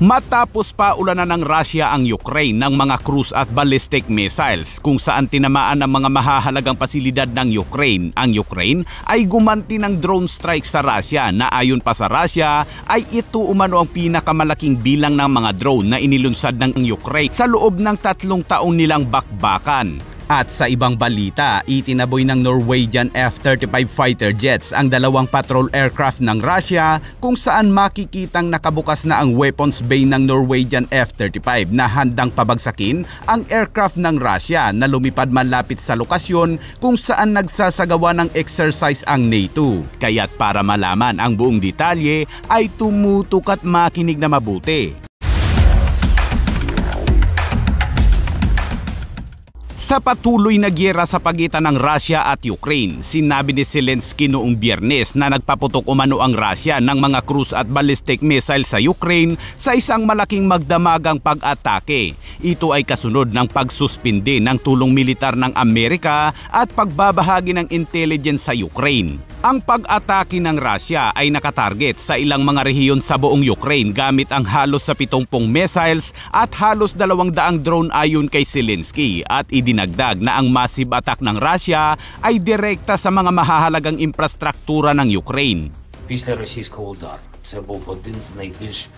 Matapos pa ulanan ng Russia ang Ukraine ng mga cruise at ballistic missiles kung saan tinamaan ng mga mahahalagang pasilidad ng Ukraine, ang Ukraine ay gumanti ng drone strikes sa Russia na ayon pa sa Russia ay ito umano ang pinakamalaking bilang ng mga drone na inilunsad ng Ukraine sa loob ng 3 taong nilang bakbakan. At sa ibang balita, itinaboy ng Norwegian F-35 fighter jets ang 2 patrol aircraft ng Russia kung saan makikitang nakabukas na ang weapons bay ng Norwegian F-35 na handang pabagsakin ang aircraft ng Russia na lumipad malapit sa lokasyon kung saan nagsasagawa ng exercise ang NATO. Kaya't para malaman ang buong detalye ay tumutok at makinig na mabuti. Sa patuloy na giyera sa pagitan ng Russia at Ukraine, sinabi ni Zelensky noong Biyernes na nagpaputok umano ang Russia ng mga cruise at ballistic missile sa Ukraine sa isang malaking magdamagang pag-atake. Ito ay kasunod ng pagsuspinde ng tulong militar ng Amerika at pagbabahagi ng intelligence sa Ukraine. Ang pag-atake ng Russia ay nakatarget sa ilang mga rehiyon sa buong Ukraine gamit ang halos sa 70 missiles at halos 200 drone ayon kay Zelensky at idinagdag na ang massive attack ng Russia ay direkta sa mga mahahalagang infrastruktura ng Ukraine. Після російського удару це був один з найбільш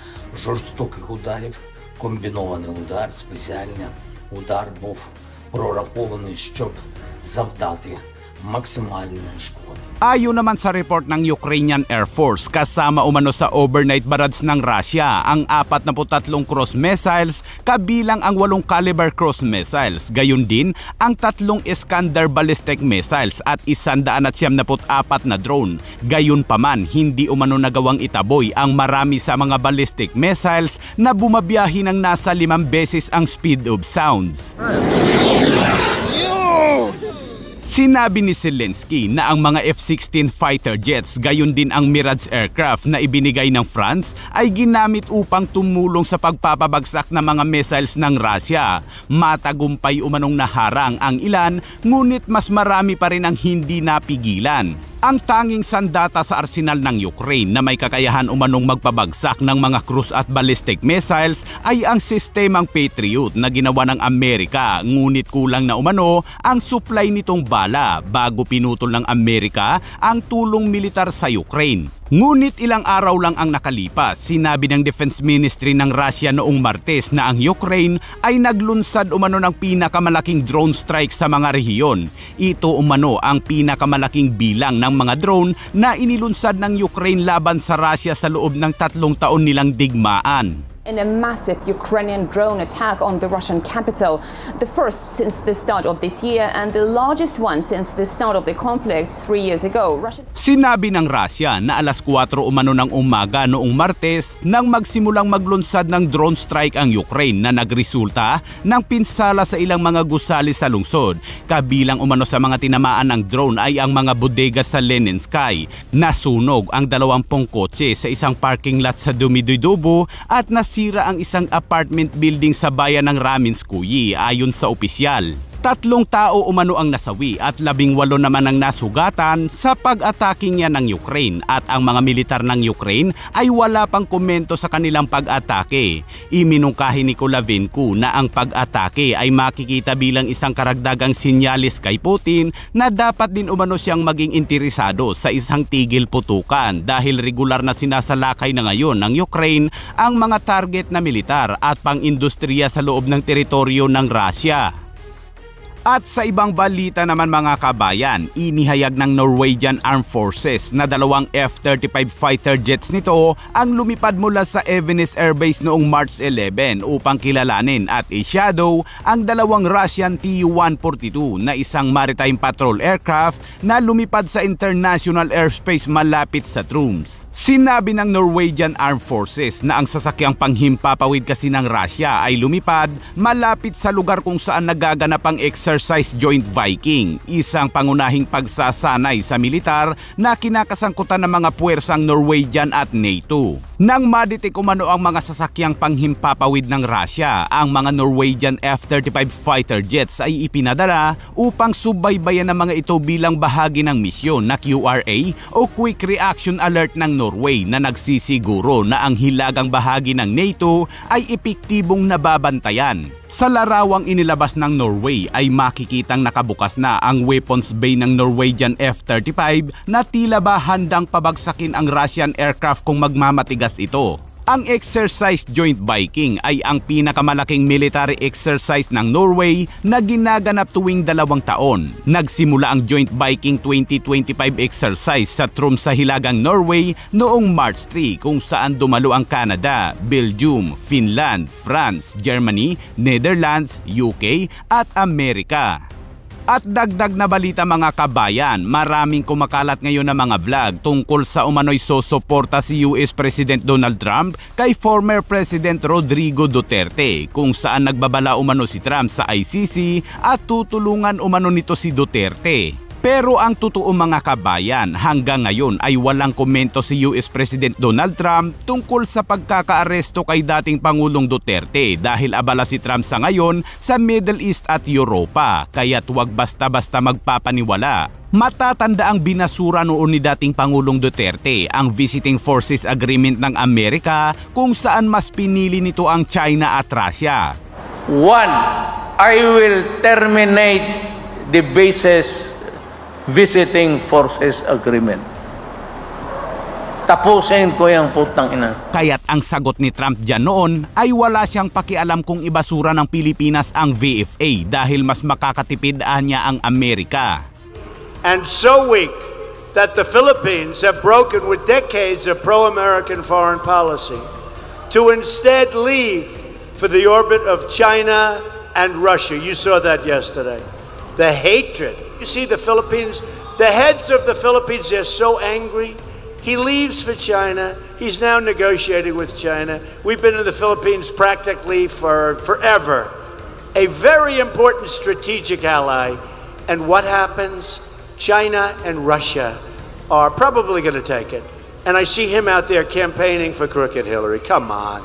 жорстоких ударів, комбінований удар, спеціальний удар був прорахований, щоб завдати максимальної шкоди. Ayon naman sa report ng Ukrainian Air Force, kasama umano sa overnight barrage ng Russia ang 43 cruise missiles kabilang ang 8 caliber cruise missiles. Gayon din ang 3 Iskander ballistic missiles at 174 na drone. Gayon pa man, hindi umano nagawang itaboy ang marami sa mga ballistic missiles na bumabiyahe ng nasa 5 beses ang speed of sounds. Sinabi ni Zelensky na ang mga F-16 fighter jets gayon din ang Mirage aircraft na ibinigay ng France ay ginamit upang tumulong sa pagpapabagsak ng mga missiles ng Russia. Matagumpay umanong naharang ang ilan, ngunit mas marami pa rin ang hindi napigilan. Ang tanging sandata sa arsenal ng Ukraine na may kakayahan umanong magpabagsak ng mga cruise at ballistic missiles ay ang sistemang Patriot na ginawa ng Amerika, ngunit kulang na umano ang supply nitong bala bago pinutol ng Amerika ang tulong militar sa Ukraine. Ngunit ilang araw lang ang nakalipas, sinabi ng Defense Ministry ng Russia noong Martes na ang Ukraine ay naglunsad umano ng pinakamalaking drone strike sa mga rehiyon. Ito umano ang pinakamalaking bilang ng mga drone na inilunsad ng Ukraine laban sa Russia sa loob ng 3 taon nilang digmaan. In a massive Ukrainian drone attack on the Russian capital, the first since the start of this year and the largest one since the start of the conflict 3 years ago. Sinabi ng Russia na alas 4 umano ng umaga noong Martes nang magsimulang maglunsad ng drone strike ang Ukraine na nagresulta ng pinsala sa ilang mga gusali sa lungsod. Kabilang umano sa mga tinamaan ng drone ay ang mga bodega sa Leninskaya. Nasunog ang 20 kotse sa isang parking lot sa Dumidudubo at nasira ang isang apartment building sa bayan ng Ramenskoye ayon sa opisyal. 3 tao umano ang nasawi at 18 naman ang nasugatan sa pag-atake niya ng Ukraine at ang mga militar ng Ukraine ay wala pang komento sa kanilang pag-atake. Iminungkahi ni Kolavenko na ang pag-atake ay makikita bilang isang karagdagang sinyalis kay Putin na dapat din umano siyang maging interesado sa isang tigil putukan dahil regular na sinasalakay na ngayon ng Ukraine ang mga target na militar at pang-industriya sa loob ng teritoryo ng Russia. At sa ibang balita naman mga kabayan, inihayag ng Norwegian Armed Forces na 2 F-35 fighter jets nito ang lumipad mula sa Evenes Air Base noong March 11 upang kilalanin at i-shadow ang 2 Russian Tu-142 na isang maritime patrol aircraft na lumipad sa international airspace malapit sa Troms. Sinabi ng Norwegian Armed Forces na ang sasakyang panghimpapawid kasi ng Russia ay lumipad malapit sa lugar kung saan nagaganap ang exercise Exercise Joint Viking, isang pangunahing pagsasanay sa militar na kinakasangkutan ng mga puwersang Norwegian at NATO. Nang maditik umano ang mga sasakyang panghimpapawid ng Russia, ang mga Norwegian F-35 fighter jets ay ipinadala upang subaybayan ng mga ito bilang bahagi ng misyon na QRA o Quick Reaction Alert ng Norway na nagsisiguro na ang hilagang bahagi ng NATO ay epektibong nababantayan. Sa larawang inilabas ng Norway ay makikitang nakabukas na ang weapons bay ng Norwegian F-35 na tila ba handang pabagsakin ang Russian aircraft kung magmamatigas ito. Ang Exercise Joint Viking ay ang pinakamalaking military exercise ng Norway na ginaganap tuwing 2 taon. Nagsimula ang Joint Viking 2025 exercise sa Tromsø, Hilagang Norway noong March 3 kung saan dumalo ang Canada, Belgium, Finland, France, Germany, Netherlands, UK at Amerika. At dagdag na balita mga kabayan, maraming kumakalat ngayon na mga vlog tungkol sa umano'y sosuporta si US President Donald Trump kay former President Rodrigo Duterte, kung saan nagbabala umano si Trump sa ICC at tutulungan umano nito si Duterte. Pero ang totoo mga kabayan, hanggang ngayon ay walang komento si US President Donald Trump tungkol sa pagkakaaresto kay dating Pangulong Duterte dahil abala si Trump sa ngayon sa Middle East at Europa, kaya't huwag basta-basta magpapaniwala. Matatanda ang binasura noon ni dating Pangulong Duterte ang Visiting Forces Agreement ng Amerika kung saan mas pinili nito ang China at Russia. One, I will terminate the bases Visiting Forces Agreement. Tapusin ko yung putang ina. Kaya't ang sagot ni Trump dyan noon ay wala siyang pakialam kung ibasura ng Pilipinas ang VFA dahil mas makakatipid niya ang Amerika. And so weak that the Philippines have broken with decades of pro-American foreign policy to instead leave for the orbit of China and Russia. You saw that yesterday. The hatred. You see the Philippines, the heads of the Philippines, they're so angry. He leaves for China. He's now negotiating with China. We've been in the Philippines practically for forever. A very important strategic ally. And what happens? China and Russia are probably going to take it. And I see him out there campaigning for crooked Hillary. Come on.